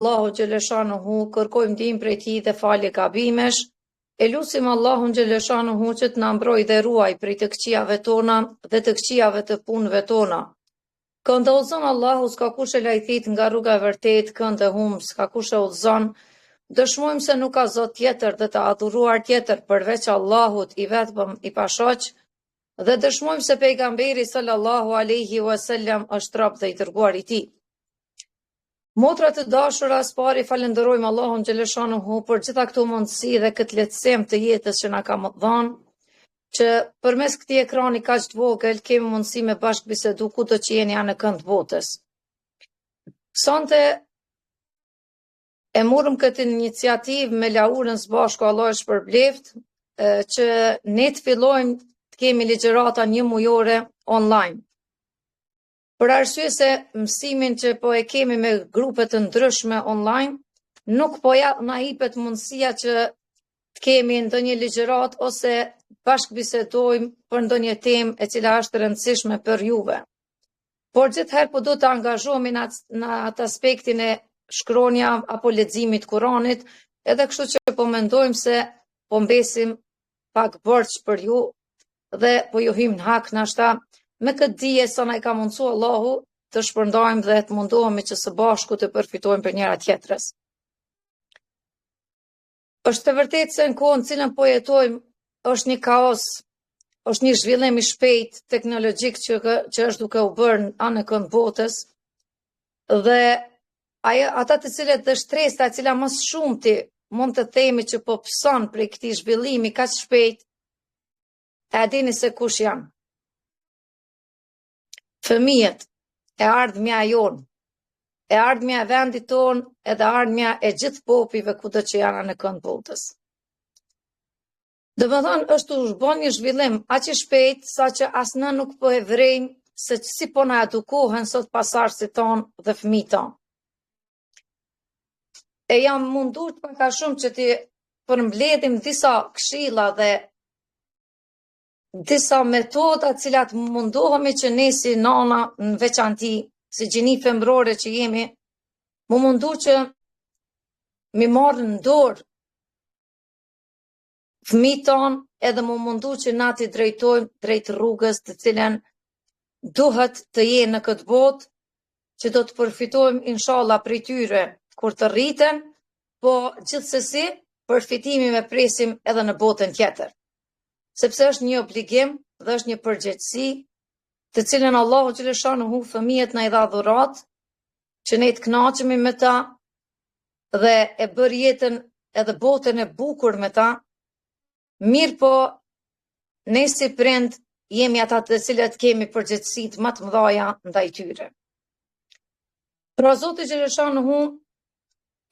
Allahu Gjeleshanuhu, kërkojmë ndihmë prej tij dhe falje gabimesh. E lutim Allahun Gjeleshanuhu që të na mbrojë dhe ruaj prej të këqijave tona dhe të këqijave të punëve tona. Kënd e udhëzon Allahu, s'ka kush e lajthit nga rruga e vërtet, kënd e humb, s'ka kush e udhëzon. Dëshmojmë se nuk ka Zot tjetër dhe të adhuruar tjetër përveç Allahut i vetëm i pashoq, dhe dëshmojmë se pejgamberi sallallahu alaihi wasallam është rob dhe i dërguar i tij. Motra të dashura, së pari falenderojmë Allahun Gjeleshanuhu për gjitha këto mundësi dhe këtë lehtësim të jetës që na ka dhënë, që përmes këtij ekrani kaq të vogël kemi mundësi me bashkë bisedu kudo që jeni në kënd botës. Sonte e morëm këtë iniciativë me Laurën së bashku, Allah e shpërbleft, që ne të fillojmë të kemi ligjërata një mujore online. Për arsye se mësimin që po e kemi me grupe të ndryshme online, nuk po na jepet mundësia që të kemi ndonjë ligjërat ose bashkë bisedojmë për ndonjë temë e cila është e rëndësishme për juve. Por gjithherë po do të angazhohemi në atë aspektin e shkronja apo leximit Kuranit, edhe kështu që po mendojmë se po mbesim pak borx për ju dhe po ju hym në hak nashta me këtë dije sa na i ka mundsuar Allahu të shpërndajmë dhe të mundohemi që së bashku të përfitojmë për njëra tjetrës. Është e vërtetë se në kohën cilën po jetojmë është një kaos, është një zhvillim i shpejt teknologjik që është duke u bërë anë kënd botës, dhe ata të cilët dhe shtresa e cila më shumti mund të themi që po pëson prej këtij zhvillimi kaq shpejt, e dini se kush janë. Fëmijët, e ardhmja jonë, e ardhmja e vendit tonë, edhe ardhmja e gjithë popive kudo që janë në kënd botës. Domethënë është u bën një zhvillim aq i shpejt saqë as ne nuk po e vrejmë se si po na edukohen sot pasardhësit tonë dhe fëmijët tonë. E jam mundur të paka shumë që të përmbledhim disa këshilla dhe disa metoda cilat mundohemi që ne si nana në veçanti, si gjini femrore që jemi, mu mundu që mi marrë në dorë fëmijët tonë, edhe mu mundu që na t'i drejtojmë drejt rrugës të cilën duhet të jenë në këtë botë, që do të përfitojmë inshallah prej tyre kur të rriten, po gjithsesi përfitimi me presim edhe në botën tjetër. Sepse është një obligim dhe është një përgjegjësi të cilën Allahu Gjeleshanuhu fëmijët na i dha dhuratë, që ne të kënaqemi me ta dhe e bër jetën edhe botën e bukur me ta. Mirë po, ne si prind jemi ata të cilët kemi përgjegjësitë më të mëdha ndaj tyre. Pra Zoti Gjeleshanuhu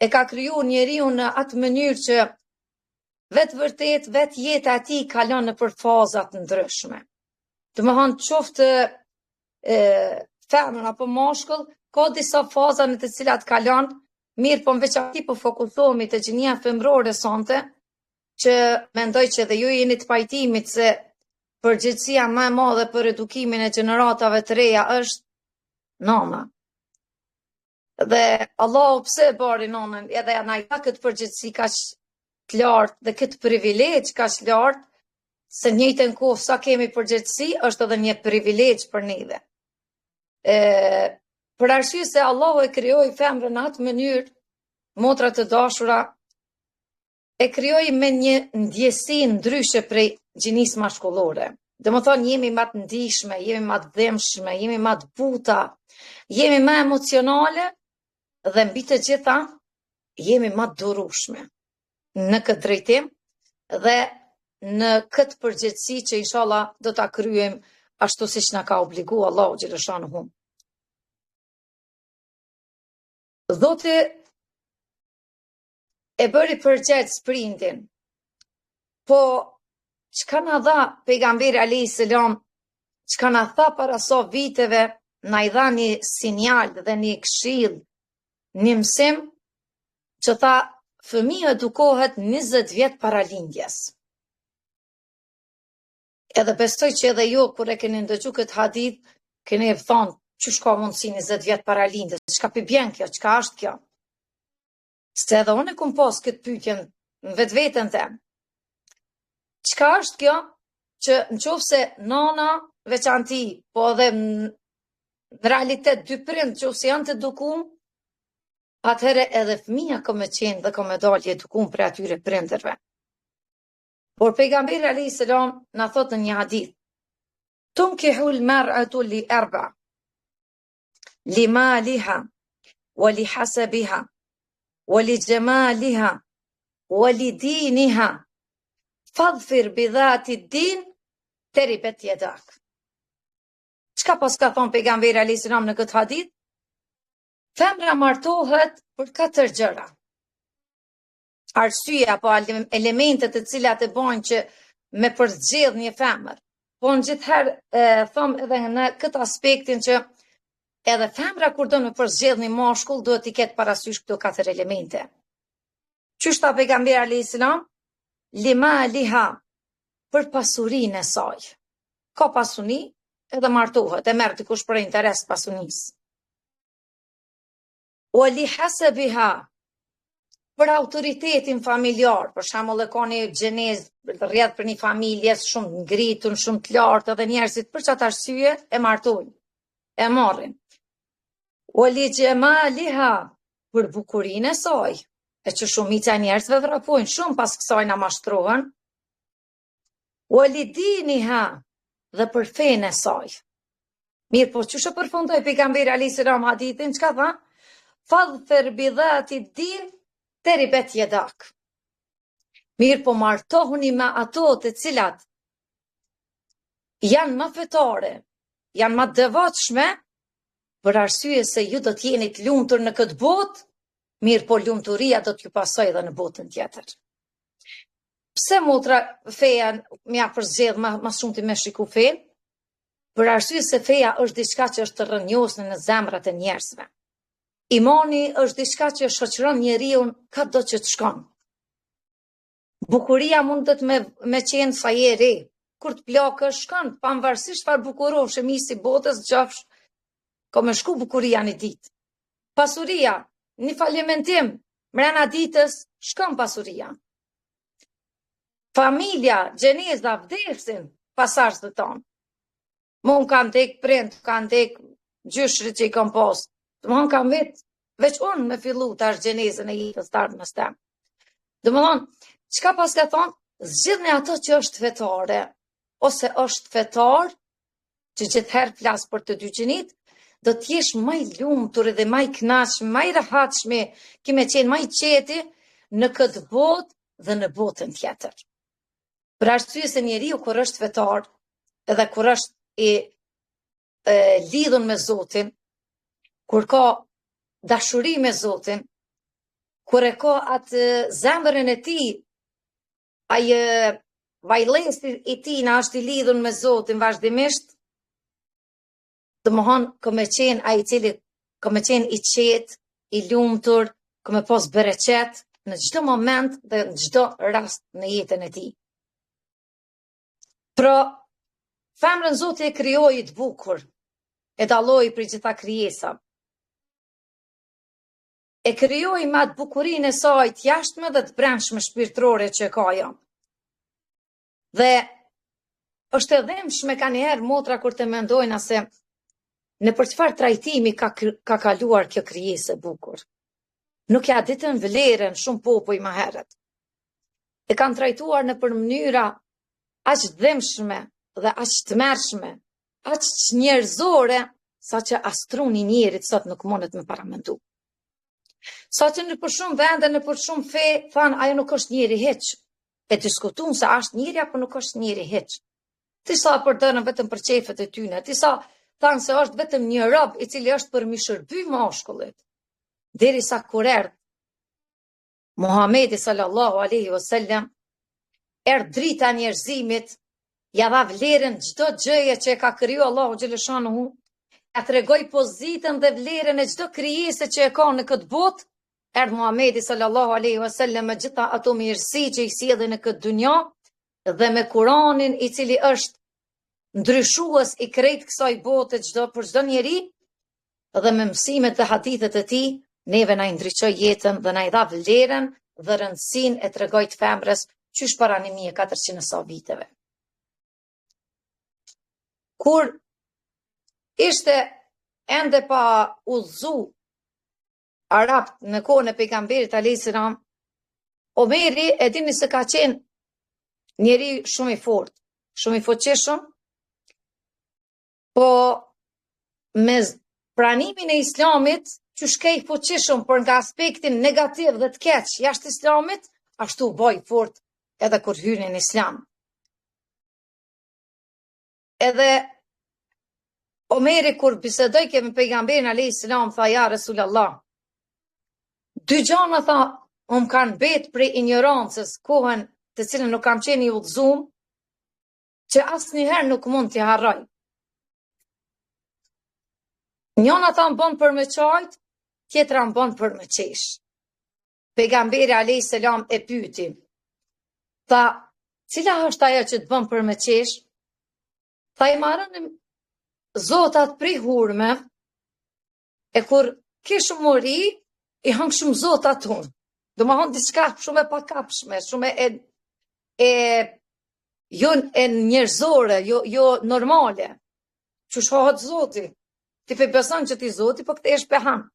e ka kriju njeriu në atë mënyrë që vetë jeta e tij kalon nëpër faza të ndryshme. Domethënë qoftë femër apo mashkull, ka disa faza në të cilat kalon, mirë po në veçanti po fokusohemi te gjinia femrore sonte, që mendoj që edhe ju jeni të pajtimit se përgjegjësia më e madhe për edukimin e gjeneratave të reja është nana. Dhe Allahu pse e bari nanën, edhe na i dha këtë përgjegjësi kaq të lartë dhe këtë privilegj kaq të lartë, se në njëjtën kohë sa kemi përgjegjësi është edhe një privilegj për neve. Për arsye se Allahu e krijoi femrën në atë mënyrë, motra të dashura, e krijoi me një ndjesi ndryshe prej gjinisë mashkullore. Domethënë jemi më të ndihshme, jemi më të dhëmshme, jemi më të buta, jemi më emocionale dhe mbi të gjitha jemi më të durueshme në këtë drejtim dhe në këtë përgjegjësi që inshallah do ta kryejm ashtu siç na ka obliguar Allahu Gjeleshanuhu. Zoti e bëri përgjegjës prindin, po çka na dha pejgamberi alayhis salam, çka na tha para sa viteve, na i dha një sinjal dhe një këshill, një mësim që tha fëmia edukohet 20 vjet para lindjes. Edhe besoj që edhe ju kur e keni ndëgju këtë hadith, keni thonë çu ka mundsi 20 vjet para lindjes, çka pi bjen kjo, çka është kjo? Se edhe unë kum pas këtë pyetjen në vetveten tem. Çka është kjo që nëse nana veçanti, po edhe në realitet dy prind nëse janë të edukuar, atëherë edhe fëmia ka me qenë dhe ka me dalë i edukuar për atyre prindërve. Por pejgamberi alayhis salam na thot në një hadith: "Tunkihul mar'atu li arba, li maliha, wa li hasabiha, wa li jamaliha, wa li diniha, fadhfir bi dhati din, teribet yadak." Çka pas ka thonë pejgamberi alayhis salam në këtë hadith? Femra martohet për 4 gjëra. Arsyeja apo elementet të cilat e bojnë që me përzgjedh një femër. Po në gjithherë thom edhe në këtë aspektin që edhe femra kur do me përzgjedh një mashkull duhet i ketë parasysh këto 4 elemente. Qysh tha pejgamberi alayhis salam? Lima liha, për pasurinë e saj. Ka pasuni edhe martohet, e merr dikush për interes pasunisë. O li hasabiha, për autoritetin familjar, për shembull e ka një xhenez rrjedh për një familje shumë ngritur, shumë të lartë, dhe njerëzit për çat arsye e martojnë, e marrin. O li jamaliha, për bukurinë e saj, e që shumica e njerëzve vrapojnë shumë pas kësaj na mashtrohen. O li diniha, dhe për fenë e saj. Mirë, po çu përfundoi pejgamberi alayhis salam hadithin, çka tha? Fadhfir bi dhati din, teribet yadak. Mirë, po martohuni me ato të cilat janë më fetare, janë më devotshme, për arsye se ju do të jeni të lumtur në këtë botë, mirë, po lumturia do t'ju pasojë edhe në botën tjetër. Pse motra feja mja përzgjedh më shumë ti me shiku fen? Për arsye se feja është diçka që është të rrënjosur në zemrat e njerëzve. Imani është diçka që shoqëron njeriu kado që të shkon. Bukuria mundet me qenë sa je re. Kur të plakësh shkon, pavarësisht çfarë bukurosh, misi botës gjafsh, ka me shku bukuria një ditë. Pasuria, një falimentim, mrena ditës shkon pasuria. Familja, gjeneza, vdesin pasardhësit të tonë. Mon kanë tek prind, kanë tek gjyshrit që i kanë pas. Mon kanë veç unë me fillu të ashtë gjenezën e jetës të ardhmës tem. Domethënë, çka pas ka thonë? Zgjidhni ato që është fetare, ose është fetar, që gjithherë flas për të dy gjinit, do t'jesh më i lumtur dhe më i kënaqshëm, më i rehatshëm, kime qenë më i qeti në këtë botë dhe në botën tjetër. Për arsye se njeriu kur është fetar, edhe kur është lidhur me Zotin, kur ka dashuri me Zotin, kur e ka atë zemrën e tij, ai vajllësi i tij na është i lidhur me Zotin vazhdimisht, domthon ka me qenë ai i cili ka me qenë i qetë, i lumtur, ka me pas bereqet në çdo moment dhe në çdo rast në jetën e tij. Pra, femrën Zoti e krijoi të bukur, e dalloi prej gjitha krijesa. E krijoi me atë bukurinë e saj të jashtme dhe të brendshme shpirtërore që ka ajo. Dhe është e dhëmshme kanjëherë motra kur të mendojnë se në për çfarë trajtimi ka kaluar kjo krijesë e bukur. Nuk ja ditën vlerën shumë popull më herët. E kanë trajtuar në për mënyra aq dhëmshme dhe aq tmerrshme, aq njerëzore, sa që as truni njerit sot nuk mundet me paramendu. Sa që në për shumë vende, në për shumë fe, thanë ajo nuk është njeri hiç. E diskutuan se është njeri apo nuk është njeri hiç. Disa përdorën vetëm për qefet e tyne, disa thanë se është vetëm një rob i cili është për mi shërby mashkullit. Derisa kur erdhi Muhamedi sallallahu alaihi wasallam, erdhi drita njerëzimit, ja dha vlerën çdo gjëje që e ka kriju Allahu xhaleshanuhu, ja tregoi pozitën dhe vlerën e çdo krijese që e ka në këtë botë. Erdhi Muhamedi sallallahu alaihi wasallam me gjitha ato mirësi që i sjellë në këtë dunjë dhe me Kur'anin i cili është ndryshues i krejt kësaj bote për çdo njeri, dhe me mësimet dhe hadithet e tij neve na i ndriçoi jetën dhe na i dha vlerën dhe rëndësinë e tregojt femrës qysh para 1400 sa viteve. Kur ishte ende pa udhëzu Arabt në kohën e pejgamberit alayhis salam, Omeri e dini se ka qenë njeri shumë i fortë, shumë i fuqishëm, po me pranimin e Islamit, që shkej fuqishëm, por nga aspektin negativ dhe të keq jashtë Islamit, ashtu boj fort edhe kur hyri në Islam. Edhe Omeri kur bisedoi me pejgamberin alayhis salam tha ja Resulullah, dy gjëra tha kanë bet prej ignorancës kohën të cilën nuk kam qenë i udhëzuar, që asnjëherë nuk mund t'i harroj. Njëna tha më bën për me qajt, tjetra më bën për me qesh. Pejgamberi alayhis salam e pyeti. Tha, cila është ajo që të bën për me qesh? Tha, i marrën zotat prej hurme, e kur kishë mori, i hangë shumë zotat tonë. Do më hangë diçka shumë e pakapshme, shumë jo e njerëzore, jo normale. Që shohat zoti. Ti pe beson që ti zoti, po këtë esh pehan.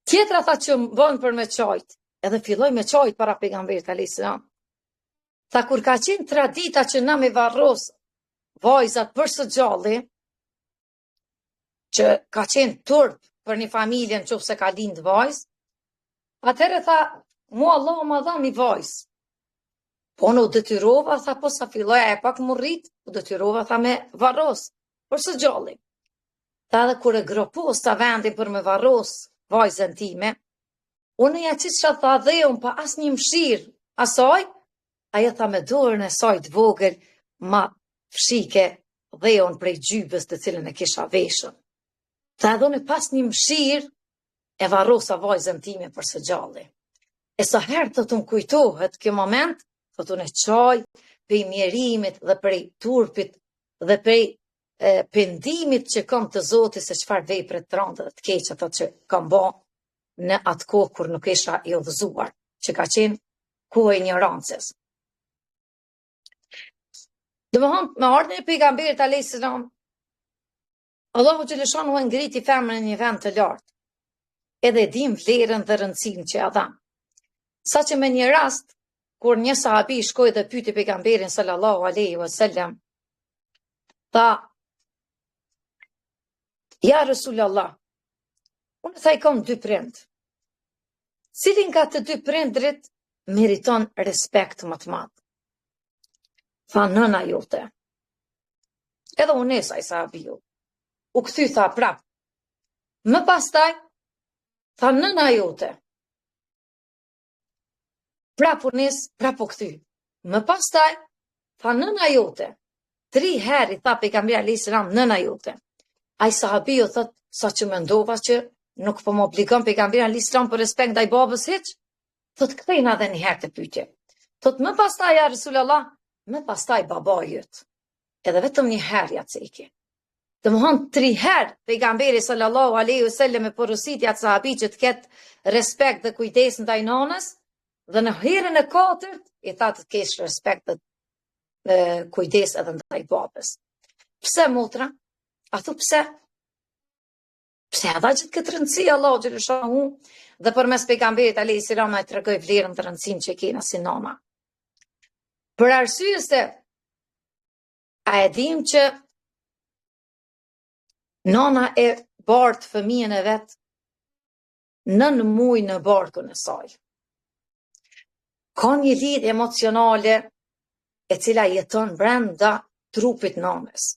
Tjetra tha që më bën për me qajt, edhe filloj me qajt para pejgamberit alayhis salam. Tha kur ka qenë tradita që na me varros vajzat për së gjalli, që ka qenë turp për një familje në qoftë se ka lind vajz, atëherë tha, mua Allah më dha një vajz. Po në u detyrova, tha, po sa filloja e pak më rrit, u detyrova, tha, me varros për së gjalli. Tha edhe kur e gropos ta vendi për me varros vajzën time, unë ja qitë që tha dhe unë pa as një mshirë asaj, ajo tha me dorën e saj të vogël, ma fshike dhe unë prej gjybës të cilën e kisha veshën. Tha edhe unë pas një mshirë, e varrosa vajzën time për së gjalli. E sa herë të më kujtohet kjo moment, të të në qaj, prej mjerimit dhe prej turpit dhe prej pendimit që kam të Zotit se çfarë vepre të rënda dhe të keqe ato që kam bë në atë kohë kur nuk isha i udhëzuar, që ka qenë kohë e ignorancës. Domethënë, me ardhin e pejgamberit alayhis salam, Allahu xhaleshanu e ngriti femrën në një vend të lartë, edhe dim vlerën dhe rëndësinë që ja dha. Saqë me një rast, kur një sahabi shkoi dhe pyeti pejgamberin sallallahu alaihi wasallam, tha, ja Resulullah, unë tha i kam dy prind. Cilin nga të dy prindrit meriton respekt më të madh? Tha nëna jote. Edhe unë nesa i sahabiu. U kthy tha prap. Më pastaj tha nëna jote. Prap u nis, prap u kthy. Më pastaj tha nëna jote. 3 herë i tha pejgamberi alayhis salam nëna jote. Ai sahabiu thot, sa që mendova që nuk po më obligon pejgamberi alayhis salam për respekt ndaj babës hiç, thot kthejna edhe një herë të pyetje. Thot më pastaj ja Resulullah, më pastaj babaj jot. Edhe vetëm një herë ja ceki. Domthon 3 herë pejgamberi sallallahu alaihi wasallam e porositi atë sahabi që të ketë respekt dhe kujdes ndaj nanës, dhe në herën e katërt i tha të kesh respekt dhe kujdes edhe ndaj babës. Pse motra? A thu pse? Pse a dha gjithë këtë rëndësi Allahu xhaleshanu dhe përmes pejgamberit alayhis salam na tregoi vlerën dhe rëndësinë që kena si nana. Për arsye se a e dim që nana e bart fëmijën e vet 9 muaj në barkun e saj. Ka një lidhje emocionale e cila jeton brenda trupit nanës.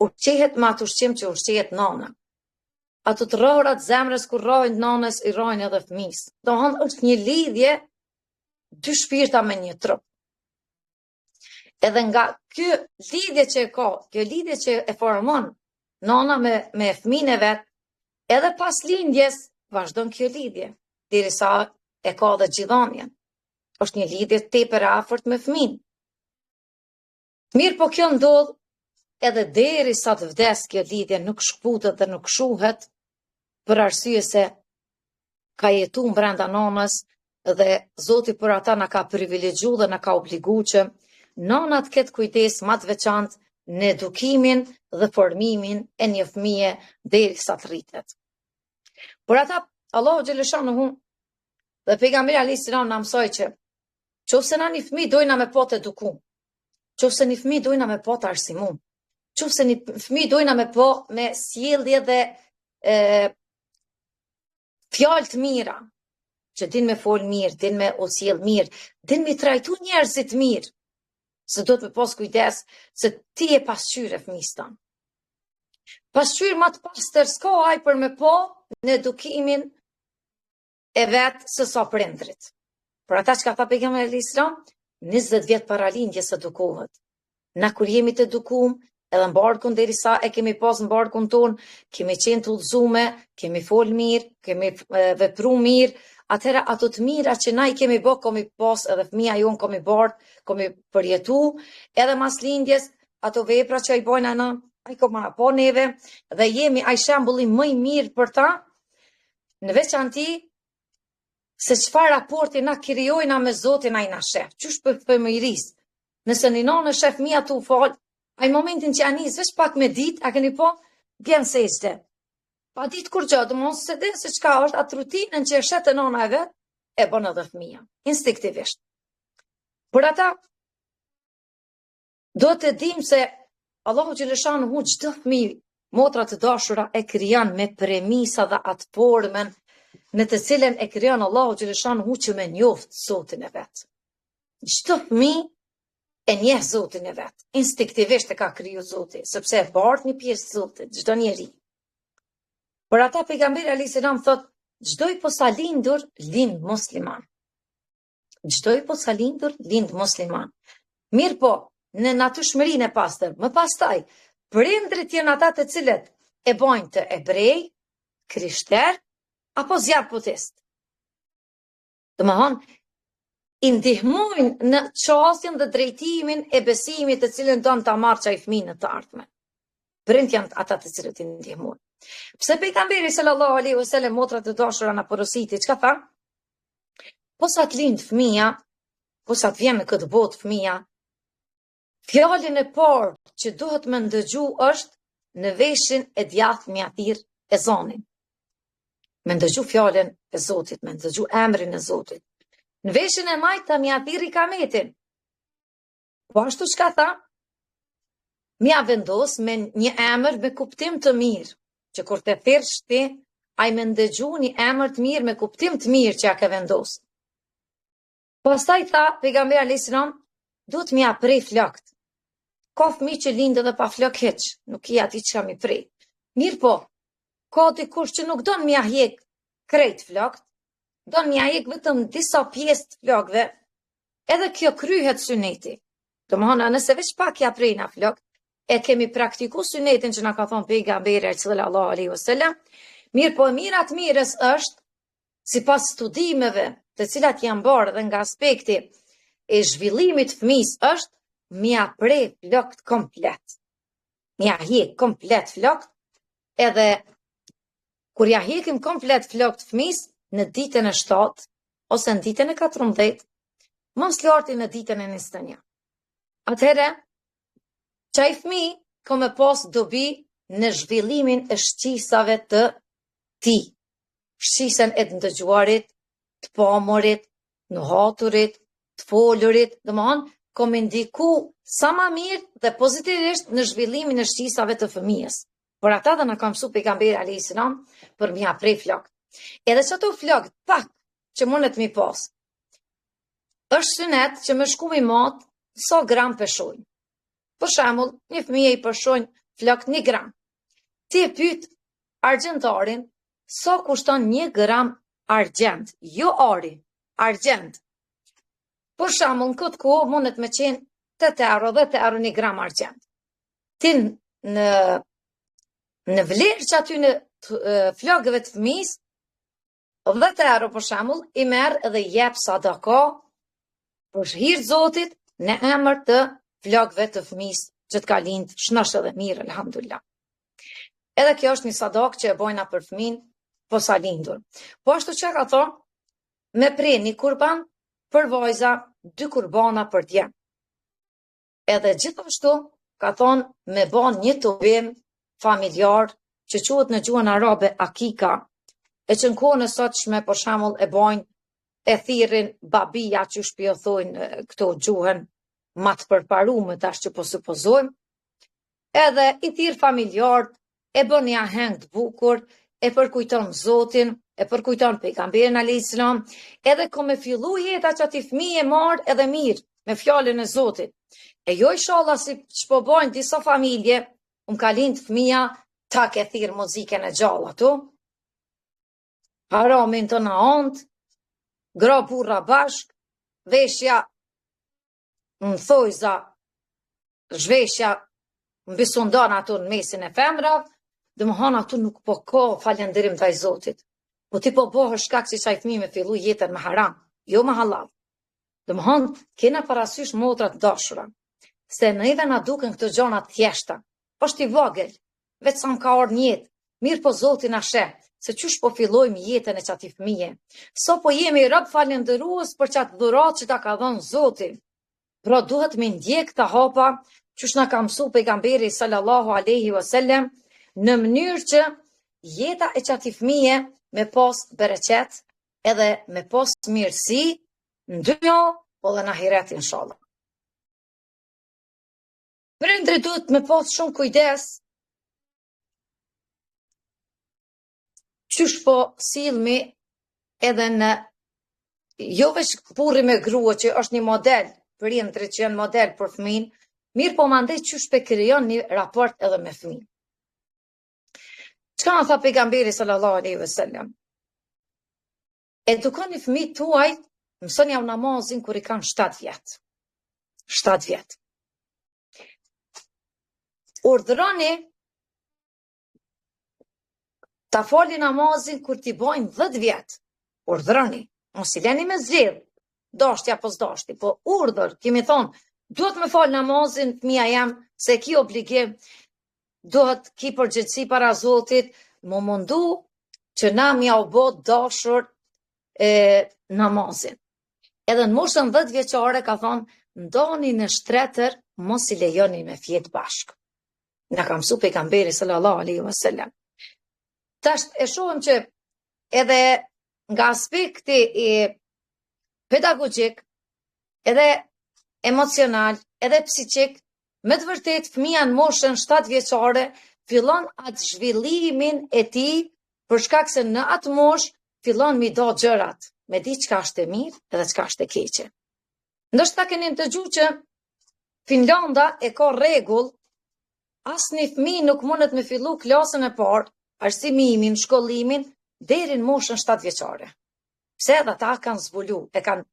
Ushqehet me atë ushqim që ushqehet nana. Ato të rrorat zemrës kur rrojnë nanës i rrojnë edhe fëmis. Domethënë është një lidhje dy shpirta me një trup. Edhe nga kjo lidhje që e ka, kjo lidhje që e formon nana me fëmijën e vet, edhe pas lindjes vazhdon kjo lidhje, derisa e ka dhe gjithënjen. Është një lidhje tepër e afërt me fëmijën. Mirë po kjo ndodh edhe derisa të vdes kjo lidhje nuk shkputet dhe nuk shuhet, për arsye se ka jetu në brenda nonës dhe Zoti për ata na ka privilegju dhe na ka obligu që nonat ketë kujdes më të veçantë në edukimin dhe formimin e një fëmije derisa të rritet. Por ata, Allahu xhaleshanuhu dhe pejgamberi alayhis salam na mësoi që qofse na një fëmijë dojna me po të edukum, qofse një fëmijë dojna me po të arsimum, qofse një fëmijë dojna me po me sjellje dhe fjalë të mira, që din me fol mirë, din me o sjell mirë, din me trajtu njerëzit mirë, se do të me pas kujdes se ti e pasqyre fëmijës tonë. Pasqyr më të pastër s'ka aj për me po në edukimin e vetë së sa prindrit. Por ata që ka tha pejgamberi alayhis salam, 20 vjet para lindjes edukohet. Na kur jemi të edukum, edhe në barkun derisa e kemi pas në barkun ton, kemi qenë të udhëzume, kemi fol mirë, kemi vepru mirë, atëherë ato të mira që na i kemi bë, komi pas edhe fëmia jon komi bart, komi përjetu, edhe mas lindjes, ato vepra që ai bojnë ana, ai komo na po neve, dhe jemi ai shembulli më i mirë për ta, në veçanti se çfarë raporti na krijojna me Zotin ai na shef. Qysh për fëmijërisë. Nëse një nonë shef fëmia tu fal, ai momentin që anis veç pak me ditë, a keni po bjen sejdë. Pa ditë kur gjë, domos se dhe se çka është atë rutinën që e shet e nona e vet, e bën edhe fëmia, instinktivisht. Por ata do të dim se Allahu xhaleshanuhu çdo fëmijë, motra të dashura e krijon me premisa dhe atë formën në të cilën e krijon Allahu xhaleshanuhu që me njoft Zotin e vet. Çdo fëmijë e njeh Zotin e vet, instinktivisht e ka kriju Zoti, sepse e bart një pjesë të Zotit, çdo njeri. Por ata pejgamberi alayhis salam thot, çdo i posa lindur, lind musliman. Çdo i posa lindur, lind musliman. Mirë po, në natyrshmërinë e pastër, më pastaj, prindrit janë ata të cilët e bojnë të ebrej, krishter, apo zjarputist. Domethënë, i ndihmojnë në çastjen dhe drejtimin e besimit të cilën don ta marrë çaj fëmijë në të ardhmen. Prind janë ata të cilët i ndihmojnë. Pse pejgamberi sallallahu alaihi wasallam motrat e dashura na porositi, çka tha? Po sa të lind fëmia, po sa të vjen në këtë botë fëmia, fjalën e parë që duhet me ndëgju është në veshin e djathtë mjathir e zonin. Me ndëgju fjalën e Zotit, me ndëgju emrin e Zotit. Në veshin e majta mjathir i kametin. Po ashtu çka tha? Mja vendos me një emër me kuptim të mirë, që kur të thirrsh ti, ai me ndëgju një emër të mirë me kuptim të mirë që ja ke vendos. Pastaj tha pejgamberi alayhis salam, duhet m'ia prej flokët. Ka fëmijë që lindë edhe pa flok hiç, nuk i ati çka mi prej. Mirë po, ka dikush që nuk don m'ia hjek krejt flokët, don m'ia hjek vetëm disa pjesë të flokëve, edhe kjo kryhet syneti. Domethënë, nëse veç pak ja prej na flokët, e kemi praktiku synetin që na ka thonë pejgamberi sallallahu alaihi wasallam, mirë po mira të mirës është, sipas studimeve të cilat janë bërë dhe nga aspekti e zhvillimit fëmijës është, mja prej flokët komplet. Mja hjek komplet flokët, edhe kur ja hekim komplet flokët fëmijës, në ditën e 7, ose në ditën e 14, mos larti në ditën e 21. Atëherë, çaj fëmijë ka me pas dobi në zhvillimin e shqisave të tij. Shqisen e të ndëgjuarit, të pamurit, në haturit, të folurit, domethënë ka me ndiku sa më mirë dhe pozitivisht në zhvillimin e shqisave të fëmijës. Por ata dhe na ka mësu pejgamberi alayhis salam për m'ia prej flokët. Edhe çato flokët pak që mundet mi pas. Është synet që më shku mi mat sa gram peshojnë. Për shembull, një fëmijë i përshojnë flokët 1 gram. Ti e pyet argjentarin sa kushton 1 gram argjent, jo ari, argjent. Për shembull, në këtë kohë mundet me qenë 8 euro, 10 euro 1 gram argjent. Ti në vlerë që aty në flokëve të fëmijës, 10 euro për shembull, i merr edhe i jep sadaka për hir të Zotit në emër të flokëve të fëmijës që të ka lindë shnosh edhe mirë, elhamdulillah. Edhe kjo është një sadakë që e bojna për fëmin, posa lindur. Po ashtu që ka thonë, me pre një kurban për vajza, 2 kurbana për djem. Edhe gjithashtu, ka thonë, me ban një tubim familjar, që quhet në gjuhën arabe akika, e që në kohën e sotshme për shembull e bajnë e thirrin babia që shpjothojnë këto gjuhën ma të përparume tash që po supozojmë, edhe i thirr familjarët, e bën një aheng të bukur, e përkujton Zotin, e përkujton pejgamberin alayhis salam, edhe ko me fillu jeta që ati fëmijë e marrë edhe mirë, me fjalën e Zotit. E jo inshallah si që po bojnë disa familje, ka lind fëmija, ta ke thirë muzikën e gjallë ato, haramin të në ondë, gra burra bashk, veshja në thojza, zhveshja në bisundan ato në mesin e femrav, dhe më hanë ato nuk po ka falenderim të i Zotit. Po ti po bohë shkak si qaj fëmi me fillu jetën me haram, jo me halal. Dhe më hanë, kena parasysh motrat dashura, se në edhe na duken këtë gjonat thjeshta, është i vogël, vetë sa më ka orë njetë, mirë po Zotin ashe, se qysh po fillojmë jetën e qati fëmije. So po jemi rëb falenderues për qatë dhurat që ta ka dhënë Zotin. Pra duhet me ndjek të hapa, qysh na ka mësu pejgamberi sallallahu aleyhi wasallam, në mënyrë që jeta e qati fëmije me pas bereqet, edhe me pas mirësi, në dynja, po dhe në ahiret inshallah. Prindrit duhet me pas shumë kujdes, qysh po silmi edhe në, jo veç burri me grua që është një model, prindrit që janë model për fëmin, mirë po mandej qysh pe krijon një raport edhe me fëmin. Çka na tha pejgamberi sallallahu alaihi wasallam? Edukoni fëmijët tuaj, mësoni jau namazin kur i kanë 7 vjet. 7 vjet. Urdhroni ta fali namazin kur t'i bojnë 10 vjet. Urdhroni, mos i leni me zgjedh, dashti apo s'dashti, po urdhër, kemi thonë, duhet me fal namazin fëmia jam, se ki obligim, duhet ki përgjegjësi para Zotit, më mundu që na mja u bë dashur namazin. Edhe në moshën 10 vjeçare ka thonë, ndoni në shtretër, mos i lejoni me fjet bashk. Na ka mësu pejgamberi sallallahu alaihi wasallam. Tash e shohim që edhe nga aspekti i pedagogjik, edhe emocional, edhe psiqik, me të vërtet fëmia në moshën 7 vjeçare fillon atë zhvillimin e tij, për shkak se në atë moshë fillon mi do gjërat, me di çka është e mirë edhe çka është e keqe. Ndoshta keni dëgjuar që Finlanda e ka rregull, asnjë fëmijë nuk mundet me fillu klasën e parë, arsimin, shkollimin, deri në moshën 7 vjeçare. Pse edhe ata kanë zbulu, e kanë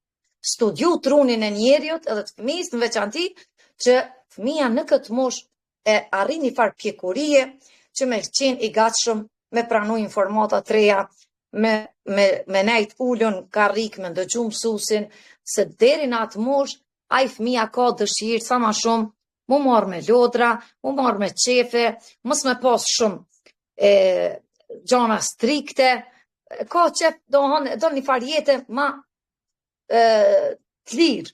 studiu trunin e njerëzit edhe të fëmijës në veçanti, që fëmia në këtë moshë e arrin një farë pjekurie, që me qenë i gatshëm, me pranu informata të reja, me nejt ullën karrik, me ndëgju mësusin, se deri në atë moshë, ai fëmia ka dëshirë sa ma shumë, mu marrë me lodra, mu marrë me qefe, mos me pas shumë gjana strikte, ka qef do një farjete ma të lirë.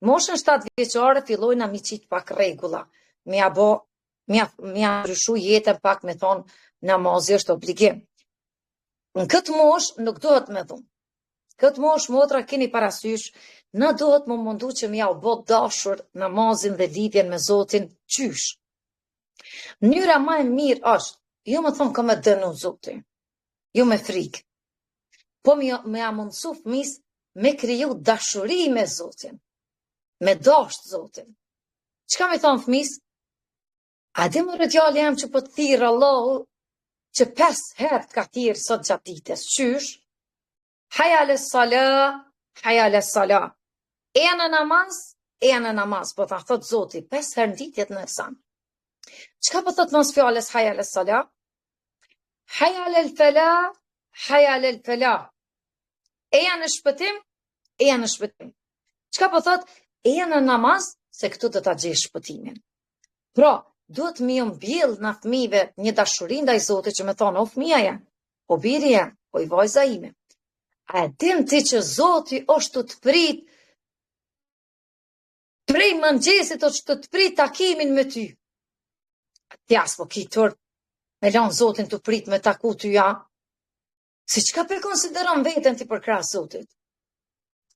Moshën 7 vjeçare fillojnë mi qitë pak regula, mja ndryshu jetën pak me thonë namazi është obligim. Në këtë moshë nuk duhet me dhunë. Këtë moshë motra keni parasysh, në duhet më mundu që mja u bot dashur namazin dhe lidhjen me Zotin qysh. Mënyra ma e mirë është, jo më thonë ka me dënu Zotin, jo me frikë, po me ja mundësu fëmis me kriju dashuri me Zotin, me dasht Zotin. Çka me thonë fëmis? A di më rëgjali jam që po të thirë Allahu, që 5 herë ka thirë sot gjatë ditës, qysh? Haja le sala, haja le sala. E në namaz, po ta thot Zoti, 5 herë në ditjet në esan. Çka po thot mos fjales haja le sala? Haja le fela, haja le fela. E në shpëtim, e në shpëtim. Çka po thot? E në namaz, se këtu do ta gjesh shpëtimin. Pra, duhet mi mbjell në fëmijëve një dashuri ndaj Zotit që me thonë, o fëmija janë, o biri jam, o i vajza ime, a e din ti që Zoti është të prit, prej mëngjesit është të prit takimin me ty. Ti as po ki tërë, me lanë Zotin të prit me taku ty ja, si qka për konsideron veten ti për krahas Zotit?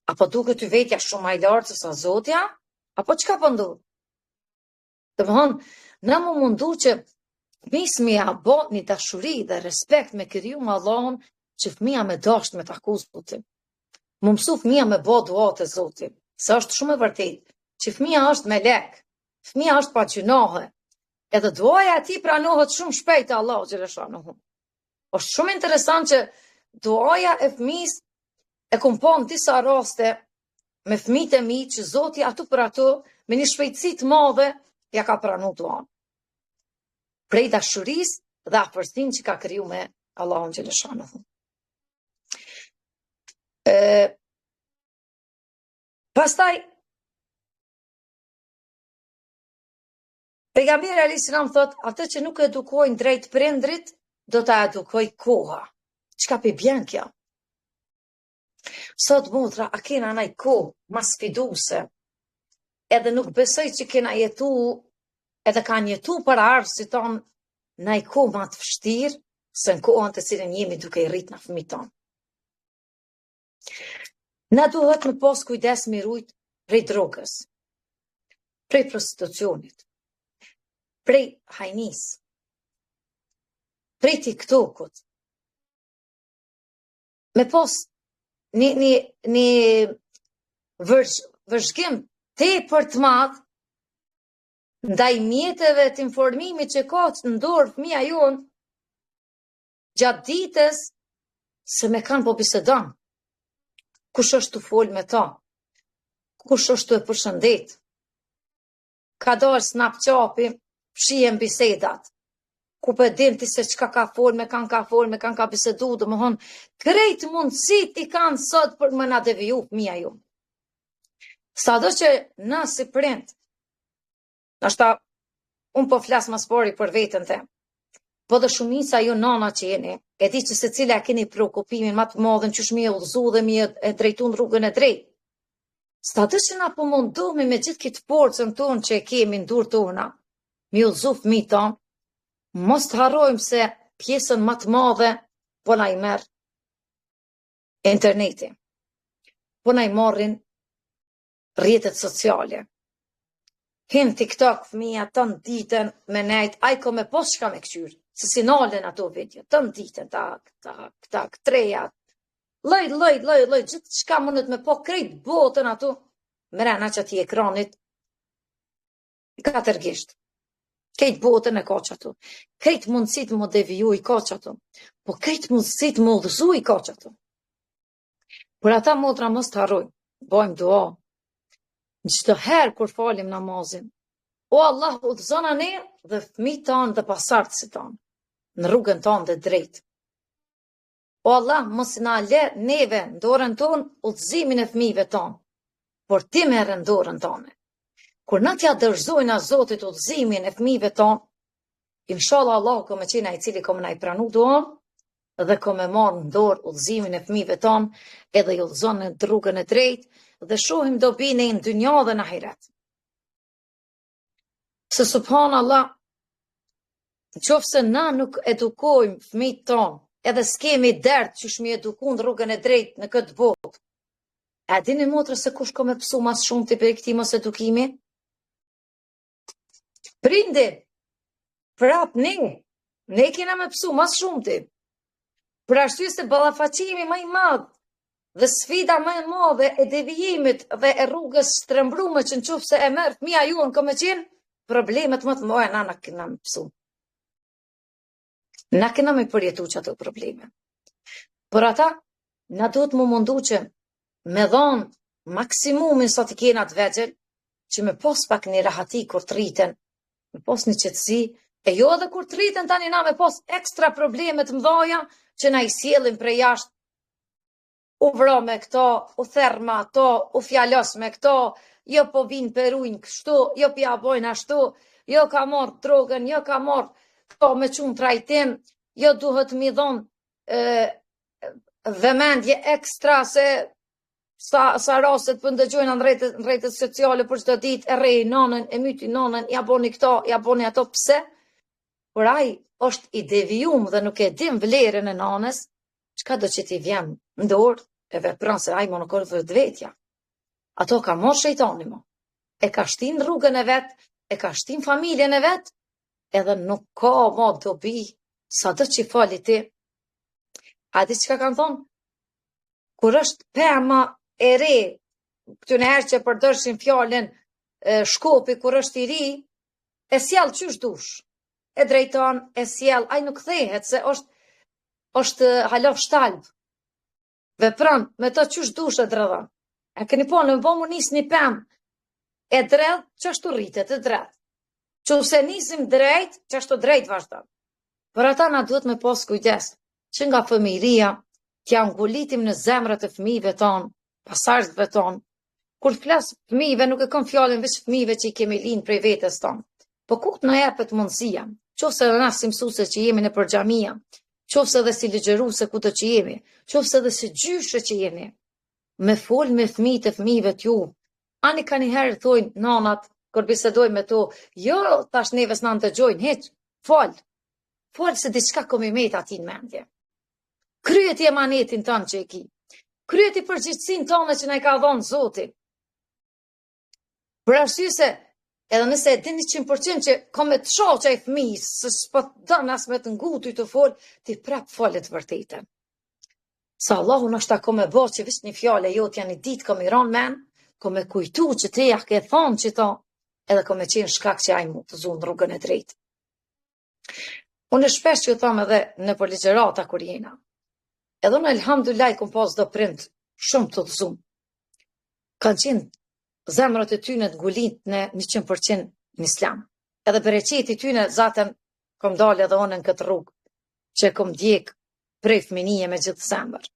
Apo duke ty vetja shumë i lartë sa Zotja? Apo qka po ndodh? Domthon, na mu mundu që nismi ja bo një dashuri dhe respekt me kriju me Allahun, që fëmija me dasht me taku Zotin. Mu mësu fëmija me bo dua të Zotit, se është shumë e vërtet, që fëmija është me lek, fëmija është pa gjinohe, edhe duaja ati pranohet shumë shpejt e Allahu xhaleshanuhu. Është shumë interesant që duaja e fëmis e kum po në disa raste me fëmijët e mi që Zoti atu për ato me një shpejtësi të madhe ja ka pranu duan. Prej dashurisë dhe afërsinë që ka kriju me Allahun xhaleshanuhu. Pastaj pejgamberi alayhis salam thot, atë që nuk edukojnë drejt prindrit, do ta edukoj koha. Çka pi bjen kjo? Sot motra, a kena naj kohë mas sfiduse, edhe nuk besoj që kena jetu, edhe kanë jetu për arsit ton, naj kohë ma të vështirë, se në kohën të cilën jemi duke i rrit në fëmijët ton. Na duhet me pas kujdes me rujt prej drogës, prej prostitucionit, prej hajnis, prej TikTokut, me pas një vëzhgim tepër të madh ndaj mjeteve të informimit që ka në dorë fëmija jonë gjatë ditës, se me kanë po bisedon. Kush është të fol me ta? Kush është të e përshëndet? Ka dalë Snapchati, shihen bisedat. Ku për dim ti se qka ka fol, me kanë ka fol, me kanë ka bisedu, dhe më thonë, krejt mundësit i kanë sot për më na deviju fëmija ju. Sa do që na si prind, nashta, unë po flas mas pari për vetën te, po dhe shumica ju nana që jeni, e di që se cila keni preokupimin ma të madhen që shmi e udhëzu dhe mi e drejtun rrugën e drejt. Sa do që na po mundohemi me gjithë kitë porcën tonë që e kemi në dur tona, mi udhëzu fëmijët tonë, mos të harrojmë se pjesën më të madhe po na i merr interneti. Po na i marrin rrjetet sociale. Hin TikTok fëmija të në ditën me nejt, aj ko me pos shka me këqyrë, se si nalen ato video, të në ditën, tak, trejat, loj, gjithë shka mundet me po krejt botën ato, mrena që ati ekranit, ka tërgisht. Krejt botën e ka që ato. Krejt mundësit më deviju i ka që ato. Po krejt mundësit më udhëzu i ka që ato. Por ata motra mos të harrojnë, bojmë dua. Në çdo herë kur falim namazin, o Allah udhëzona ne dhe fëmijët tanë dhe pasardhësit tanë, në rrugën tanë dhe drejt. O Allah mos na le neve në dorën tonë udhëzimin e fëmijëve tanë, por ti merre në dorën tonë. Kur na t'ja dorëzojnë a Zotit udhëzimin e fëmijëve tonë, inshallah Allah ka me qenë ai cili ka më na i pranu duan, dhe ka me marrë në dorë udhëzimin e fëmijëve tonë, edhe i udhëzon në rrugën e drejtë, dhe shohim dobinë në dynja dhe në ahiret. Se subhanallah, nëse na nuk edukojmë fëmijët tonë, edhe s'kemi dert që shmi eduku në rrugën e drejtë në këtë botë, a dini motra se kush ka me pësu mas shumë të për këtij mos edukimi? Prindi, prap ne kena me pësu mas shumë të. Për arsye se ballafaqimi më i madh dhe sfida më e madhe e devijimit dhe e rrugës strembrume që nëse e merr fëmia juan ka me qenë problemet më të mëdha na kena me pësu. Na kena me përjetu që ato probleme. Por ata, na duhet më mundu që me dhonë maksimumin sa t'i kena të vegjel, që me pos pak një rahati kur të rriten, me pos një qetësi, e jo edhe kur të rriten tani na me pos ekstra problemet mëdhaja që na i sjellin prej jashtë, u vro me këto, u therma ato, u fjalos me këto, jo po vinë perujnë kështu, jo pja bojnë ashtu, jo ka marrë drogën, jo ka marrë këto me qunë trajtim, jo duhet mi dhonë vëmendje ekstra se sa rastet për ndëgjojnë në rrjetet sociale për çdo ditë, e rrej nonën, e myti nonën, ja boni këto, ja boni ato, pse? Por ai është i devijum dhe nuk e din vlerën e nanës, çka do që ti vjen në dorë, e vepron se ai më nuk është vetvetja. Ato ka marrë shejtani mo. E ka shtin rrugën e vet, e ka shtin familjen e vet, edhe nuk ka ma dobi, sa do që i fali ti. A di çka kanë thonë? Kur është pema e re, këtyne herë që përdorshin fjalën shkopi kur është i ri, e sjell qysh dush. E drejton, e sjell, ai nuk kthehet se është halo shtalb. Vepron me to qysh dush e dredhon. E keni po në më nis një pem, e dredh, qashtu rritet, e dredh. Qofse nisim drejt, qashtu drejt vazhdon. Për ata na duhet me pas kujdes, që nga fëmijëria t'ja ngulitim në zemrat e fëmijëve tonë, pasardhësve tonë. Kur flas fëmijëve nuk e kam fjalën veç fëmijëve që i kemi lind prej vetes tonë. Po ku të na jepet mundësia, qofse edhe na si mësuese që jemi në xhamia, qofse edhe si ligjëruese kudo që jemi, qofse edhe si gjyshe që jemi, me fol me fëmijët e fëmijëve t'ju. Ani ka një herë thojnë nanat, kur bisedojnë me to, jo tash neves na ndëgjojnë, hiç, fol se diçka kom i met atin mendje. Kryet i emanetin tonë që e ki. Kryet i përgjegjësinë tonë që na i ka dhënë Zoti. Për arsye se edhe nëse e dini 100% që ka me të shoh çaj fëmijës, se s'po don as me të ngutur të fol, ti prap folet vërtetën. Sa Allahu na shtako me bë që veç një fjalë jot janë një ditë kom i ron men, kom me kujtu që te ja ke thonë që to, edhe kom me qenë shkak që ai mu të zunë rrugën e drejtë. Unë shpesh që thom edhe në ligjërata kur jena. Edhe unë elhamdulillah kom pas do prind shumë të dhëzum. Kanë qenë zemrat e tyne të ngulit në 100% në islam. Edhe bereqeti tyne zaten kom dalë edhe unë në këtë rrugë, që kom djek prej fëminije me gjithë zemër.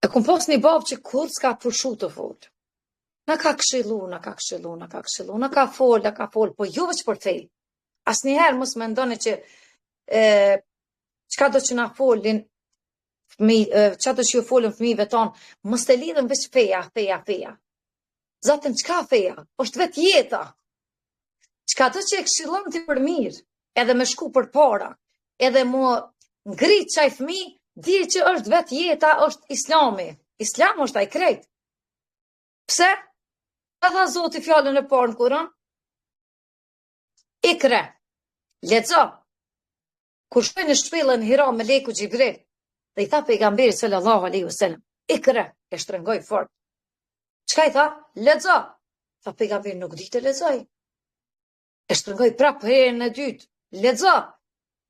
E kom pas një babë që kur s'ka pushu të folë. Na ka këshillu, na ka fol, po jo veç për fejl. Asnjëherë mos mendoni që çka do që na folin çka do që ju folin fëmijëve tonë, mos të lidhen veç feja. Zaten çka feja? Është vetë jeta. Çka do që e këshillon ti për mirë, edhe me shku për para, edhe mu ngrit çaj fëmijë, di që është vetë jeta, është Islami. Islami është ai krejt. Pse? Ka tha Zoti fjalën e parë në Kur'an? Ikra, lexo. Kur shkoi në shpellën Hira me leku Xhibril, dhe i tha pejgamberit sallallahu alaihi wasallam, ikra, e shtrëngoi fort. Çka i tha? Lexo. Tha pejgamberi, nuk di të lexoj. E shtrëngoi prapë herën e dytë. Lexo.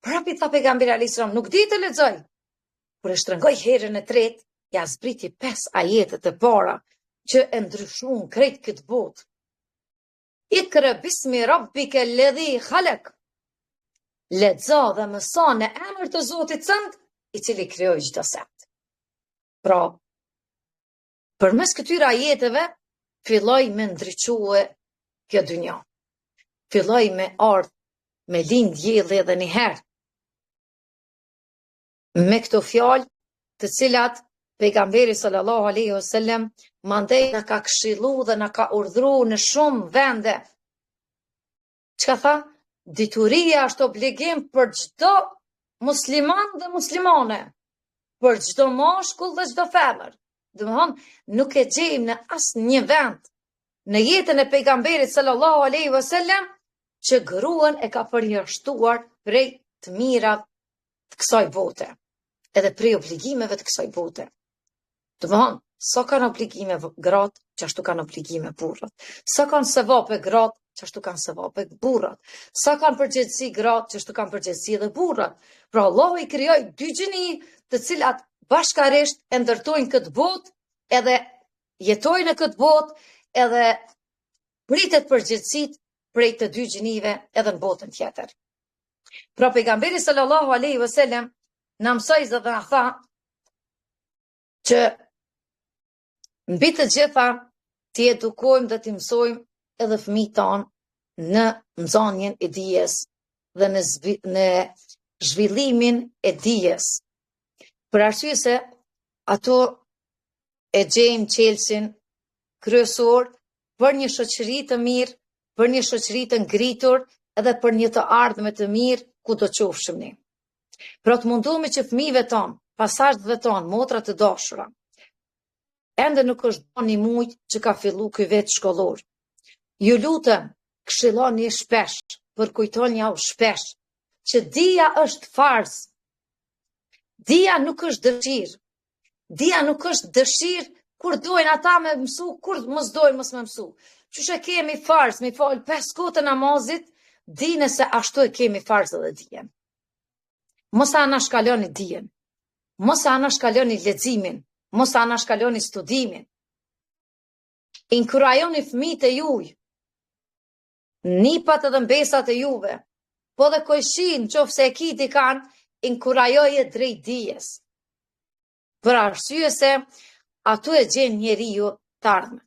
Prapë i tha pejgamberi alayhis salam, nuk di të lexoj. Kur e shtrëngoi herën e tretë, ja zbriti 5 ajete të para që e ndryshuan krejt këtë botë. Ikra bismi rabbike alladhi khalaq. Lexo dhe mëso në emër të Zotit tënd, i cili krijoi çdo set. Pra, përmes këtyre ajeteve filloi me ndriçue kjo dynja. Filloi me ardh, me lind dielli edhe një herë. Me këto fjalë, të cilat pejgamberi sallallahu alaihi wasallam mandej na ka këshillu dhe na ka urdhëruar në shumë vende. Çka tha? Dituria është obligim për çdo musliman dhe muslimane, për çdo mashkull dhe çdo femër. Domethënë, nuk e gjejmë në asnjë vend në jetën e pejgamberit sallallahu alaihi wasallam që gruan e ka përjashtuar prej të mirat të kësaj bote, edhe prej obligimeve të kësaj bote. Domethënë, sa kanë obligime gratë, qashtu kanë obligime burrat. Sa kanë sevape gratë, qashtu kanë sevape burrat. Sa kanë përgjegjësi gratë, qashtu kanë përgjegjësi edhe burrat. Pra Allahu i krijoi dy gjini të cilat bashkarisht e ndërtojnë këtë botë, edhe jetojnë në këtë botë, edhe pritet përgjegjësit prej të dy gjinive edhe në botën tjetër. Pra pejgamberi sallallahu alaihi wasallam na mësoi dhe na tha që mbi të gjitha t'i edukojmë dhe t'i mësojmë edhe fëmijët tanë në nxënien e dijes dhe në zhvillimin e dijes. Për arsye se ato e gjejmë Chelsin kryesor për një shoqëri të mirë, për një shoqëri të ngritur edhe për një të ardhme të mirë ku do qofshim ne. Pra të mundohemi që fëmijëve tonë, pasardhëve tonë, motra të dashura, ende nuk është bën një muj që ka fillu ky vit shkollor. Ju lutem, këshilloni shpesh, përkujtoni jau shpesh, që dija është farz. Dija nuk është dëshirë. Dija nuk është dëshirë kur dojnë ata me mësu, kur mos dojnë mos me mësu. Qyshe kemi farz, me fal 5 kohë të namazit, dine se ashtu e kemi farz edhe dijen. Mos anashkaloni dijen. Mos anashkaloni leximin. Mos anashkaloni studimin. Inkurajoni fëmijët e juj, nipat edhe mbesat e juve, po dhe kojshin qofse e kiti kanë, inkurajoje drejt dijes. Për arsye se atu e gjen njeriu të ardhmen.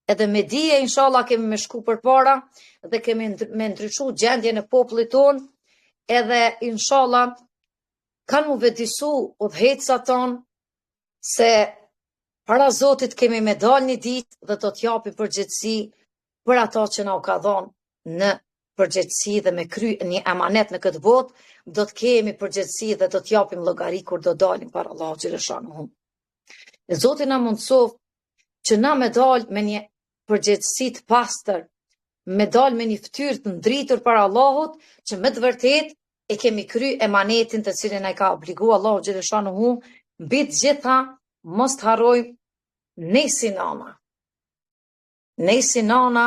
Edhe me dije, inshallah, kemi me shku për para, dhe kemi me ndryshu gjendje në popullit tonë, edhe inshallah, kanë mu vedisu udhëheqësat tonë, se para Zotit kemi me dal një ditë dhe do t'japim përgjegjësi për ato që na u ka dhënë në përgjegjësi dhe me kry një emanet në këtë botë, do të kemi përgjegjësi dhe do t'japim llogari kur do dalim para Allahut xhaleshanuhu. E Zoti na mundsof që na me dal me një përgjegjësi të pastër, me dal me një fytyrë të ndritur para Allahut, që me të vërtetë e kemi kry emanetin të cilin ai ka obliguar Allahu xhaleshanuhu. Mbi të gjitha, mos të harrojmë ne si nana. Ne si nana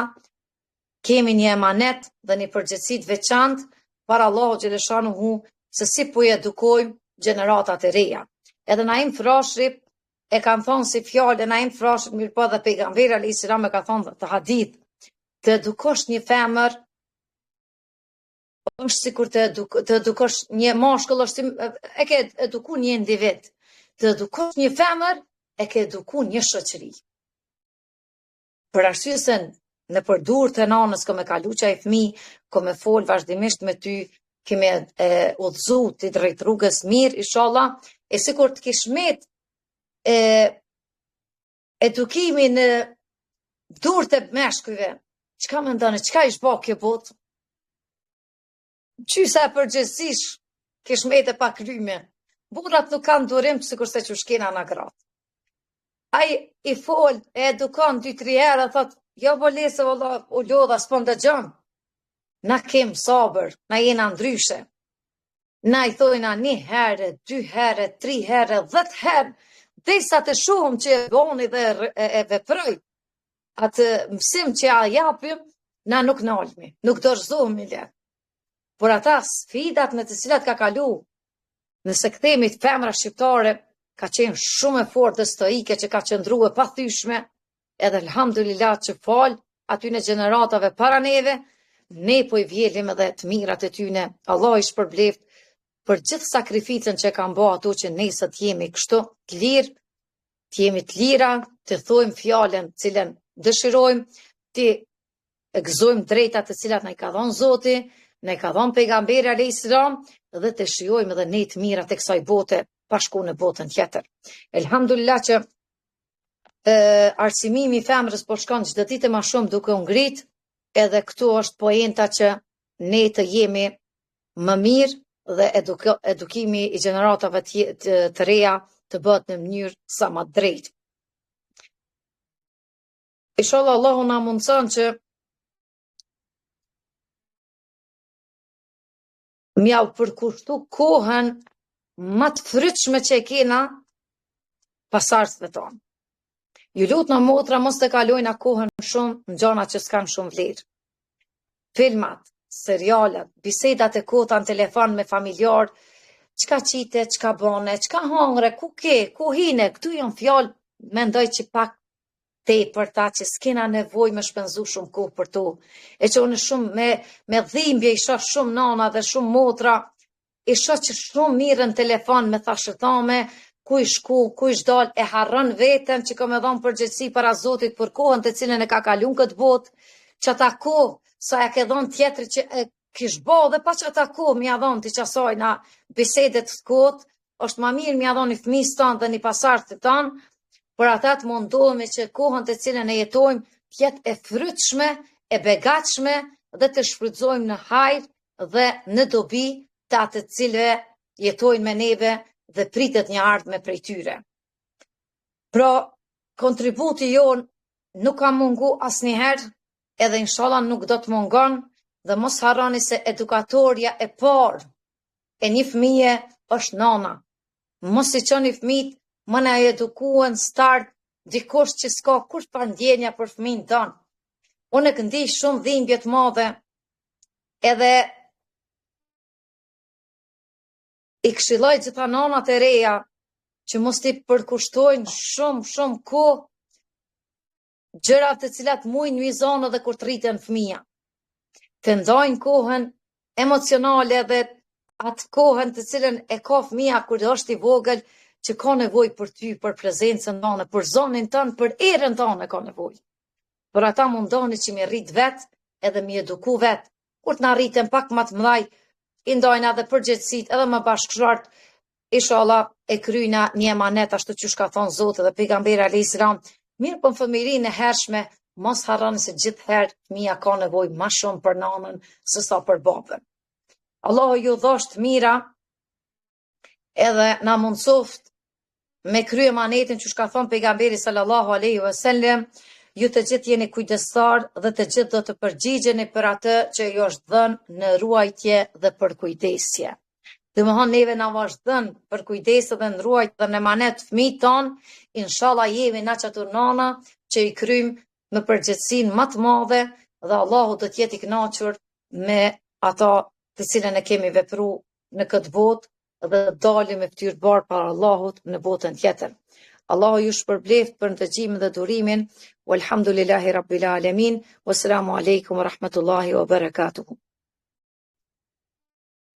kemi një emanet dhe një përgjegjësi të veçantë para Allahu xhaleshanuhu se si po i edukojmë gjeneratat e reja. Edhe Naim Frashëri e kanë thonë si fjalë, Naim Frashëri mirë po dhe pejgamberi alayhis salam e ka thonë të hadith, të edukosh një femër është sikur të edukosh një mashkull, është e ke eduku një individ. Të edukosh një femër e ke eduku një shoqëri. Për arsye se në përdur të nanës ko me kalu qaj fëmijë, ko me fol vazhdimisht me ty, keme udhëzu ti drejt rrugës mirë, inshallah, e sikur të kishmet edukimin në dur të meshkujve, çka me ndone, çka ish bo kjo botë? Qysa përgjësish kishmet e pak lyme. Burrat nuk kanë durim sikur se që shkena në gratë. Ai i fol, e edukon 2-3 herë, thot, jo bolese, valla, u lodha, s'pon dëgjon. Na kem sabër, na jena ndryshe. Na i thojna 1 herë, 2 herë, 3 herë, 10 herë, derisa të shohim që e boni dhe e veproj. Atë mësim që ja japim, na nuk nalmi, nuk dorëzohemi le. Por ata sfidat në të cilat ka kalu, nëse kthehemi të femra shqiptare, ka qenë shumë e fortë dhe stoike që ka qëndruar pa thyshme, edhe elhamdulillah që fal atyne gjeneratave para neve, ne po i vjelim edhe të mirat e tyne. Allah i shpërbleft për gjithë sakrificën që kanë bë ato që ne sot jemi kështu të lirë, të jemi të lira, të thojmë fjalën cilën dëshirojmë, të gëzojmë drejtat të cilat na i ka dhënë Zoti, na i ka dhënë pejgamberi alayhis salam, dhe të shijojmë edhe ne të mirat e kësaj bote, pa shku në botën tjetër. Elhamdulillah që arsimimi i femrës po shkon çdo ditë më shumë duke u ngrit, edhe këtu është poenta që ne të jemi më mirë dhe edukimi i gjeneratave të reja të bëhet në mënyrë sa më drejtë. Inshallah Allahu na mundson që mja u përkushtu kohën më të frytshme që e kena pasardhësve tonë. Ju lutna motra mos të kalojna kohën shumë në gjëra që s'kan shumë vlerë. Filmat, serialet, bisedat e kota në telefon me familjar, çka qite, çka bone, çka hangre, ku ke, ku hine, këtu janë fjalë, mendoj që pak tepër ta që s'kena nevojë me shpenzu shumë kohë për to. E që unë shumë me dhimbje isha shumë nana dhe shumë motra, isha që shumë mirë në telefon me thashëtame, ku i shku, ku i shdal, e harrën veten që ka me dhonë përgjegjësi para Zotit për kohën të cilën e ka kalun këtë botë, që ata kohë, sa ja ke dhonë tjetër që kish bo dhe pa që ata ko mi adhon t'i qasaj na bisedet të kot, është ma mirë mi adhon i fëmis tanë dhe një pasartë të tanë, për ata të mundohemi që kohën të cilën e jetojmë tjetë e frytshme, e begatshme dhe të shfrytëzojmë në hajër dhe në dobi të atë të cilëve jetojnë me neve dhe pritet një ardhme prej tyre. Pra, kontributi jonë nuk ka mungu asnjëherë, edhe inshallah nuk do të mungon, dhe mos harroni se edukatorja e parë e një fëmije është nana. Mos i çoni fëmijët më na edukuen start dikush që s'ka kur pa ndjenja për fëmin tonë. Unë e këndi shumë dhimbje të madhe, edhe i këshilloj gjitha nanat e reja që mos t'i përkushtojnë shumë kohë gjërat të cilat mujnë mizonë dhe kur të rriten fëmija. Të ndajnë kohën emocionale dhe atë kohën të cilën e ka fëmija kur është i vogël, që ka nevoj për ty, për prezencën tonë, për zonin tonë, për erën tonë ka nevoj. Për ata mundoni që mi rrit vetë edhe mi eduku vetë. Kur të na rriten pak më të mëdhaj, i ndajnë edhe përgjegjësit, edhe më bashkëshort, inshallah e kryna një emanet ashtu që ka thonë Zotë dhe pejgamberi alayhis salam. Mirë për fëmijërinë e hershme, mos harroni se gjithherë fëmia ka nevojë më shumë për nanën se sa për babën. Allahu ju dhosht mira edhe na mundsoft me krye emanetin që ka thonë pejgamberi sallallahu alaihi wasallam, ju të gjithë jeni kujdestar dhe të gjithë do të përgjigjeni për atë që ju është dhënë në ruajtje dhe për kujdesje. Domethënë neve na vazhdon për kujdesje dhe në ruajtje dhe në emanet fëmijët tonë, inshallah jemi na çato nana që i kryjm me përgjegjësinë më të madhe dhe Allahu do të jetë i kënaqur me ata të cilën e kemi vepruar në këtë botë dhe dalim me fytyrë bar para Allahut në botën tjetër. Allahu ju shpërbleft për ndëgjimin dhe durimin. Walhamdulillahi rabbil alamin. Wassalamu alaikum wa rahmatullahi wa barakatuhu.